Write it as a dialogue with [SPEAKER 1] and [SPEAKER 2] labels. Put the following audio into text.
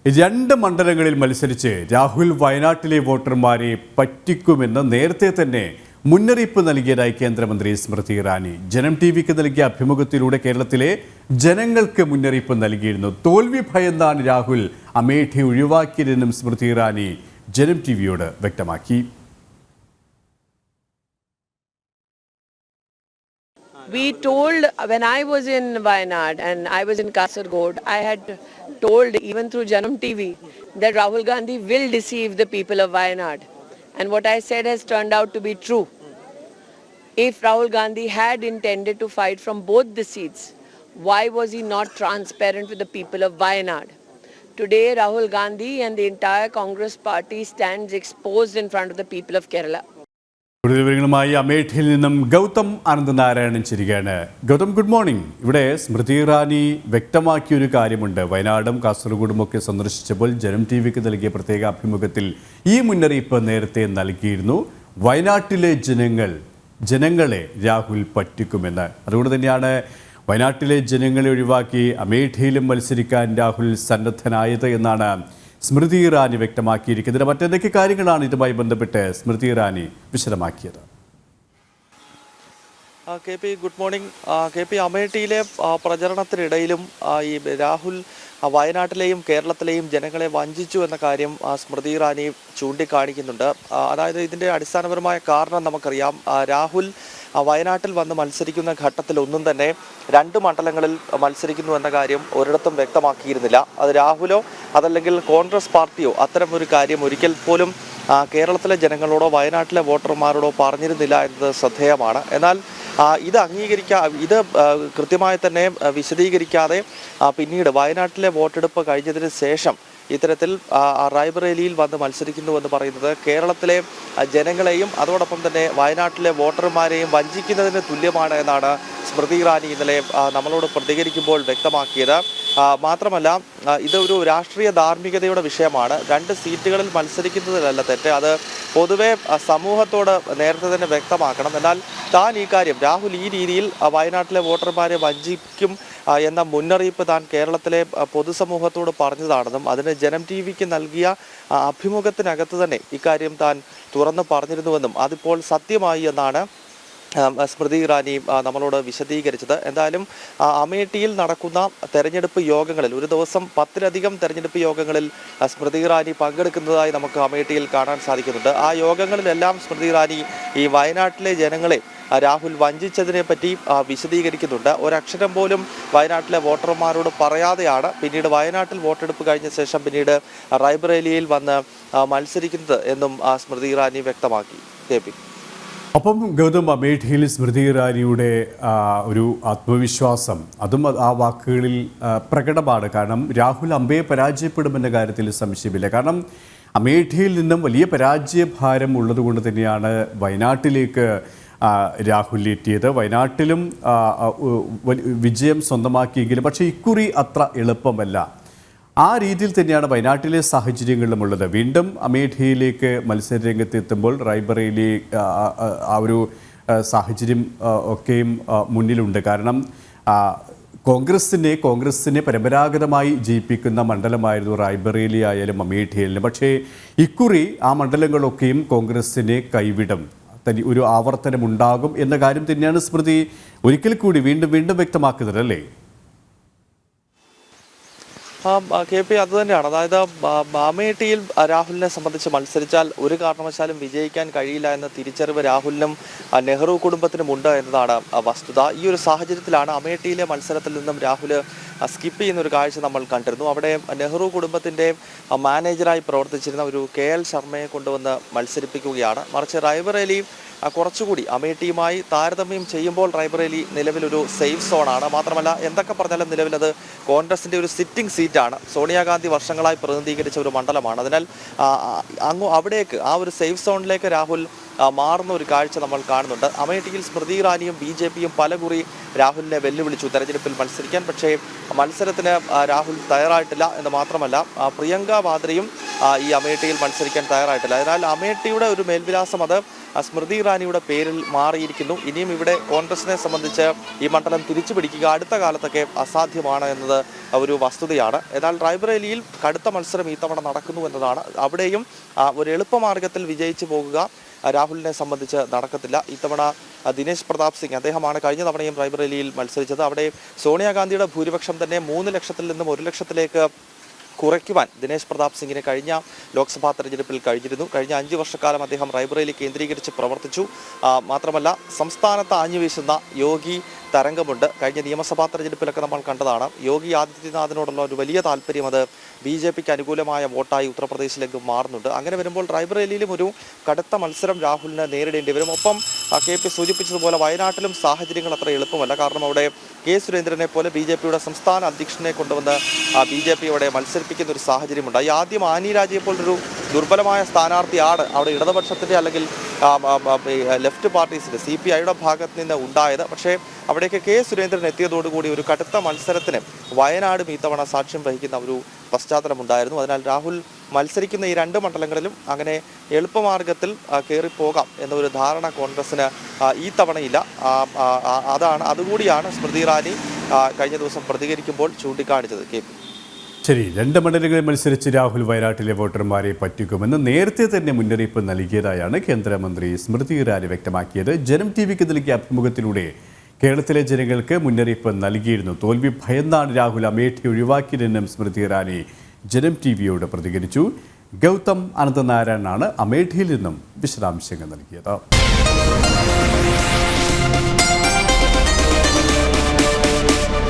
[SPEAKER 1] രണ്ട് മണ്ഡലങ്ങളിൽ മത്സരിച്ച് രാഹുൽ വയനാട്ടിലെ വോട്ടർമാരെ പറ്റിക്കുമെന്ന് നേരത്തെ തന്നെ മുന്നറിയിപ്പ് നൽകിയതായി കേന്ദ്രമന്ത്രി സ്മൃതി ഇറാനി ജനം ടിവിക്ക് നൽകിയ അഭിമുഖത്തിലൂടെ കേരളത്തിലെ ജനങ്ങൾക്ക് മുന്നറിയിപ്പ് നൽകിയിരുന്നു. തോൽവി ഭയന്നാണ് രാഹുൽ അമേഠി ഒഴിവാക്കിയതെന്നും സ്മൃതി ഇറാനി ജനം ടിവിയോട് വ്യക്തമാക്കി.
[SPEAKER 2] We told, when I was in Wayanad and I was in Kasaragod, I had told even through Janam TV that Rahul Gandhi will deceive the people of Wayanad. And what I said has turned out to be true. If Rahul Gandhi had intended to fight from both the seats, why was he not transparent with the people of Wayanad? Today, Rahul Gandhi and the entire Congress party stands exposed in front of the people of Kerala.
[SPEAKER 1] കൂടുതൽ വിവരങ്ങളുമായി അമേഠിയിൽ നിന്നും ഗൗതം അനന്തനാരായണൻ ചേരുകയാണ്. Gautam, good morning. ഇവിടെ സ്മൃതി ഇറാനി വ്യക്തമാക്കിയൊരു കാര്യമുണ്ട്. വയനാടും കാസർഗോഡും ഒക്കെ സന്ദർശിച്ചപ്പോൾ ജനം T വിക്ക് നൽകിയ പ്രത്യേക അഭിമുഖത്തിൽ ഈ മുന്നറിയിപ്പ് നേരത്തെ നൽകിയിരുന്നു. വയനാട്ടിലെ ജനങ്ങളെ രാഹുൽ പറ്റിക്കുമെന്ന്. അതുകൊണ്ട് തന്നെയാണ് വയനാട്ടിലെ ജനങ്ങളെ ഒഴിവാക്കി അമേഠിയിലും മത്സരിക്കാൻ രാഹുൽ സന്നദ്ധനായത് എന്നാണ് സ്മൃതി ഇറാനി വ്യക്തമാക്കിയിരിക്കുന്നത്. മറ്റെന്തൊക്കെ കാര്യങ്ങളാണ് ഇതുമായി ബന്ധപ്പെട്ട് സ്മൃതി ഇറാനി വിശദമാക്കിയത്?
[SPEAKER 3] K P, good morning. K P, അമേഠിയിലെ പ്രചരണത്തിനിടയിലും ഈ രാഹുൽ വയനാട്ടിലെയും കേരളത്തിലെയും ജനങ്ങളെ വഞ്ചിച്ചു എന്ന കാര്യം സ്മൃതി ഇറാനി ചൂണ്ടിക്കാണിക്കുന്നുണ്ട്. അതായത് ഇതിൻ്റെ അടിസ്ഥാനപരമായ കാരണം നമുക്കറിയാം. രാഹുൽ വയനാട്ടിൽ വന്ന് മത്സരിക്കുന്ന ഘട്ടത്തിലൊന്നും തന്നെ രണ്ട് മണ്ഡലങ്ങളിൽ മത്സരിക്കുന്നു എന്ന കാര്യം ഒരിടത്തും വ്യക്തമാക്കിയിരുന്നില്ല. അത് രാഹുലോ അതല്ലെങ്കിൽ കോൺഗ്രസ് പാർട്ടിയോ അത്തരം ഒരു കാര്യം ഒരിക്കൽ പോലും കേരളത്തിലെ ജനങ്ങളോടോ വയനാട്ടിലെ വോട്ടർമാരോടോ പറഞ്ഞിരുന്നില്ല എന്നത് ശ്രദ്ധേയമാണ്. എന്നാൽ ഇത് കൃത്യമായി തന്നെ വിശദീകരിക്കാതെ പിന്നീട് വയനാട്ടിലെ വോട്ടെടുപ്പ് കഴിഞ്ഞതിന് ശേഷം ഇത്തരത്തിൽ റായ്ബറേലിയിൽ വന്ന് മത്സരിക്കുന്നുവെന്ന് പറയുന്നത് കേരളത്തിലെ ജനങ്ങളെയും അതോടൊപ്പം തന്നെ വയനാട്ടിലെ വോട്ടർമാരെയും വഞ്ചിക്കുന്നതിന് തുല്യമാണ് എന്നാണ് സ്മൃതി ഇറാനി ഇന്നലെ നമ്മളോട് പ്രതികരിക്കുമ്പോൾ വ്യക്തമാക്കിയത്. മാത്രമല്ല, ഇതൊരു രാഷ്ട്രീയ ധാർമ്മികതയുടെ വിഷയമാണ്. രണ്ട് സീറ്റുകളിൽ മത്സരിക്കുന്നതിലല്ല തെറ്റ്, അത് പൊതുവെ സമൂഹത്തോട് നേരത്തെ തന്നെ വ്യക്തമാക്കണം. എന്നാൽ താൻ ഈ കാര്യം രാഹുൽ ഈ രീതിയിൽ വയനാട്ടിലെ വോട്ടർമാരെ വഞ്ചിക്കും എന്ന മുന്നറിയിപ്പ് താൻ കേരളത്തിലെ പൊതുസമൂഹത്തോട് പറഞ്ഞതാണെന്നും അതിന് ജനം ടി വിക്ക് നൽകിയ അഭിമുഖത്തിനകത്ത് തന്നെ ഇക്കാര്യം താൻ തുറന്നു പറഞ്ഞിരുന്നുവെന്നും അതിപ്പോൾ സത്യമായി എന്നാണ് സ്മൃതി ഇറാനി നമ്മളോട് വിശദീകരിച്ചത്. എന്തായാലും അമേഠിയിൽ നടക്കുന്ന തെരഞ്ഞെടുപ്പ് യോഗങ്ങളിൽ ഒരു ദിവസം 10-ലധികം തെരഞ്ഞെടുപ്പ് യോഗങ്ങളിൽ സ്മൃതി ഇറാനി പങ്കെടുക്കുന്നതായി നമുക്ക് അമേഠിയിൽ കാണാൻ സാധിക്കുന്നുണ്ട്. ആ യോഗങ്ങളിലെല്ലാം സ്മൃതി ഇറാനി ഈ വയനാട്ടിലെ ജനങ്ങളെ രാഹുൽ വഞ്ചിച്ചതിനെ പറ്റി വിശദീകരിക്കുന്നുണ്ട്. ഒരക്ഷരം പോലും വയനാട്ടിലെ വോട്ടർമാരോട് പറയാതെയാണ് പിന്നീട് വയനാട്ടിൽ വോട്ടെടുപ്പ് കഴിഞ്ഞ ശേഷം പിന്നീട് റായ്ബറേലിയിൽ വന്ന് മത്സരിക്കുന്നത് എന്നും സ്മൃതി ഇറാനി വ്യക്തമാക്കി. കെ പി,
[SPEAKER 1] അപ്പം ഗൗതം, അമേഠിയിൽ സ്മൃതി ഇറാനിയുടെ ഒരു ആത്മവിശ്വാസം അതും ആ വാക്കുകളിൽ പ്രകടമാണ്. കാരണം രാഹുൽ അമ്പയെ പരാജയപ്പെടുമെന്ന കാര്യത്തിൽ സംശയമില്ല. കാരണം അമേഠിയിൽ നിന്നും വലിയ പരാജയഭാരം ഉള്ളതുകൊണ്ട് തന്നെയാണ് വയനാട്ടിലേക്ക് രാഹുൽ എത്തിയത്. വയനാട്ടിലും വിജയം സ്വന്തമാക്കിയെങ്കിലും പക്ഷേ ഇക്കുറി അത്ര എളുപ്പമല്ല. ആ രീതിയിൽ തന്നെയാണ് വയനാട്ടിലെ സാഹചര്യങ്ങളിലുമുള്ളത്. വീണ്ടും അമേഠിയിലേക്ക് മത്സരരംഗത്ത് എത്തുമ്പോൾ റായ്ബറേലി ആ ഒരു സാഹചര്യം ഒക്കെയും മുന്നിലുണ്ട്. കാരണം കോൺഗ്രസിനെ പരമ്പരാഗതമായി ജയിപ്പിക്കുന്ന മണ്ഡലമായിരുന്നു റായ്ബറേലി ആയാലും അമേഠിയിലും. പക്ഷേ ഇക്കുറി ആ മണ്ഡലങ്ങളൊക്കെയും കോൺഗ്രസിനെ കൈവിടും, ഒരു ആവർത്തനമുണ്ടാകും എന്ന കാര്യം തന്നെയാണ് സ്മൃതി ഒരിക്കൽ കൂടി വീണ്ടും വ്യക്തമാക്കുന്നത്, അല്ലേ?
[SPEAKER 3] കെ പി, അതുതന്നെയാണ്. അതായത് അമേഠിയിൽ രാഹുലിനെ സംബന്ധിച്ച് മത്സരിച്ചാൽ ഒരു കാരണവശാലും വിജയിക്കാൻ കഴിയില്ല എന്ന തിരിച്ചറിവ് രാഹുലിനും നെഹ്റു കുടുംബത്തിനുമുണ്ട് എന്നതാണ് വസ്തുത. ഈ ഒരു സാഹചര്യത്തിലാണ് അമേഠിയിലെ മത്സരത്തിൽ നിന്നും രാഹുൽ സ്കിപ്പ് ചെയ്യുന്നൊരു കാഴ്ച നമ്മൾ കണ്ടിരുന്നു. അവിടെ നെഹ്റു കുടുംബത്തിൻ്റെ മാനേജറായി പ്രവർത്തിച്ചിരുന്ന ഒരു KL ശർമ്മയെ കൊണ്ടുവന്ന് മത്സരിപ്പിക്കുകയാണ്. മറിച്ച് റായ്ബറേലി കുറച്ചുകൂടി അമേഠിയുമായി താരതമ്യം ചെയ്യുമ്പോൾ റായ്ബറേലി നിലവിലൊരു സേഫ് സോണാണ്. മാത്രമല്ല, എന്തൊക്കെ പറഞ്ഞാലും നിലവിലത് കോൺഗ്രസിൻ്റെ ഒരു സിറ്റിംഗ് സീറ്റാണ്. സോണിയാഗാന്ധി വർഷങ്ങളായി പ്രതിനിധീകരിച്ച ഒരു മണ്ഡലമാണ്. അതിനാൽ അവിടേക്ക് ആ ഒരു സേഫ് സോണിലേക്ക് രാഹുൽ മാറുന്ന ഒരു കാഴ്ച നമ്മൾ കാണുന്നുണ്ട്. അമേഠിയിൽ സ്മൃതി ഇറാനിയും BJPയും പലകുറി രാഹുലിനെ വെല്ലുവിളിച്ചു തെരഞ്ഞെടുപ്പിൽ മത്സരിക്കാൻ. പക്ഷേ മത്സരത്തിന് രാഹുൽ തയ്യാറായിട്ടില്ല എന്ന് മാത്രമല്ല പ്രിയങ്ക വാദ്രയും ഈ അമേഠിയിൽ മത്സരിക്കാൻ തയ്യാറായിട്ടില്ല. അതിനാൽ അമേഠിയുടെ ഒരു മേൽവിലാസം അത് സ്മൃതി ഇറാനിയുടെ പേരിൽ മാറിയിരിക്കുന്നു. ഇനിയും ഇവിടെ കോൺഗ്രസിനെ സംബന്ധിച്ച് ഈ മണ്ഡലം തിരിച്ചു പിടിക്കുക അടുത്ത കാലത്തൊക്കെ അസാധ്യമാണ് എന്നത് ഒരു വസ്തുതയാണ്. എന്നാൽ റായ്ബറേലിയിൽ കടുത്ത മത്സരം ഈ തവണ നടക്കുന്നു എന്നതാണ്. അവിടെയും ഒരു എളുപ്പമാർഗത്തിൽ വിജയിച്ചു പോകുക രാഹുലിനെ സംബന്ധിച്ച് നടക്കത്തില്ല. ഇത്തവണ ദിനേശ് പ്രതാപ് സിംഗ് അദ്ദേഹമാണ് കഴിഞ്ഞ തവണയും റായ്ബറേലിയിൽ മത്സരിച്ചത്. അവിടെ സോണിയാഗാന്ധിയുടെ ഭൂരിപക്ഷം തന്നെ 3 ലക്ഷത്തിൽ നിന്നും 1 ലക്ഷത്തിലേക്ക് കുറയ്ക്കുവാൻ ദിനേശ് പ്രതാപ് സിംഗിന് കഴിഞ്ഞ ലോക്സഭാ തെരഞ്ഞെടുപ്പിൽ കഴിഞ്ഞിരുന്നു. കഴിഞ്ഞ 5 വർഷക്കാലം അദ്ദേഹം റായ്ബറേലി കേന്ദ്രീകരിച്ച് പ്രവർത്തിച്ചു. മാത്രമല്ല സംസ്ഥാനത്ത് ആഞ്ഞുവീശുന്ന യോഗി തരംഗമുണ്ട്. കഴിഞ്ഞ നിയമസഭാ തെരഞ്ഞെടുപ്പിലൊക്കെ നമ്മൾ കണ്ടതാണ്. യോഗി ആദിത്യനാഥിനോടുള്ള ഒരു വലിയ താല്പര്യം അത് BJPക്ക് അനുകൂലമായ വോട്ടായി ഉത്തർപ്രദേശിലേക്ക് മാറുന്നുണ്ട്. അങ്ങനെ വരുമ്പോൾ റായ്ബറേലിയിലും ഒരു കടുത്ത മത്സരം രാഹുലിന് നേരിടേണ്ടി വരും. ഒപ്പം KP സൂചിപ്പിച്ചതുപോലെ വയനാട്ടിലും സാഹചര്യങ്ങൾ അത്ര എളുപ്പമല്ല. കാരണം അവിടെ K സുരേന്ദ്രനെ പോലെ BJPയുടെ സംസ്ഥാന അധ്യക്ഷനെ കൊണ്ടുവന്ന് BJP അവിടെ മത്സരിപ്പിക്കുന്ന ഒരു സാഹചര്യമുണ്ട്. ഈ ആദ്യം ആനി രാജയെ പോലൊരു ദുർബലമായ സ്ഥാനാർത്ഥിയാണ് അവിടെ ഇടതുപക്ഷത്തിൻ്റെ അല്ലെങ്കിൽ ലെഫ്റ്റ് പാർട്ടീസിൻ്റെ CPIയുടെ ഭാഗത്ത് നിന്ന് ഉണ്ടായത്. പക്ഷേ അവിടേക്ക് K സുരേന്ദ്രൻ എത്തിയതോടുകൂടി ഒരു കടുത്ത മത്സരത്തിന് വയനാടും ഈ തവണ സാക്ഷ്യം വഹിക്കുന്ന ഒരു പശ്ചാത്തലമുണ്ടായിരുന്നു. അതിനാൽ രാഹുൽ മത്സരിക്കുന്ന ഈ 2 മണ്ഡലങ്ങളിലും അങ്ങനെ എളുപ്പമാർഗത്തിൽ കയറിപ്പോകാം എന്നൊരു ധാരണ കോൺഗ്രസിന് ഈ തവണയില്ല. അതുകൂടിയാണ് സ്മൃതി ഇറാനി കഴിഞ്ഞ ദിവസം പ്രതികരിക്കുമ്പോൾ ചൂണ്ടിക്കാണിച്ചത്. KP
[SPEAKER 1] ശരി, 2 മണ്ഡലങ്ങളിൽ മത്സരിച്ച് രാഹുൽ വയനാട്ടിലെ വോട്ടർമാരെ പറ്റിക്കുമെന്ന് നേരത്തെ തന്നെ മുന്നറിയിപ്പ് നൽകിയതായാണ് കേന്ദ്രമന്ത്രി സ്മൃതി ഇറാനി വ്യക്തമാക്കിയത്. ജനം TVക്ക് നൽകിയ അഭിമുഖത്തിലൂടെ കേരളത്തിലെ ജനങ്ങൾക്ക് മുന്നറിയിപ്പ് നൽകിയിരുന്നു. തോൽവി ഭയന്നാണ് രാഹുൽ അമേഠി ഒഴിവാക്കിയതെന്നും സ്മൃതി ഇറാനി ജനം TVയോട് പ്രതികരിച്ചു. ഗൗതം അനന്തനാരായണനാണ് അമേഠിയിൽ നിന്നും വിശദാംശങ്ങൾ നൽകിയത്.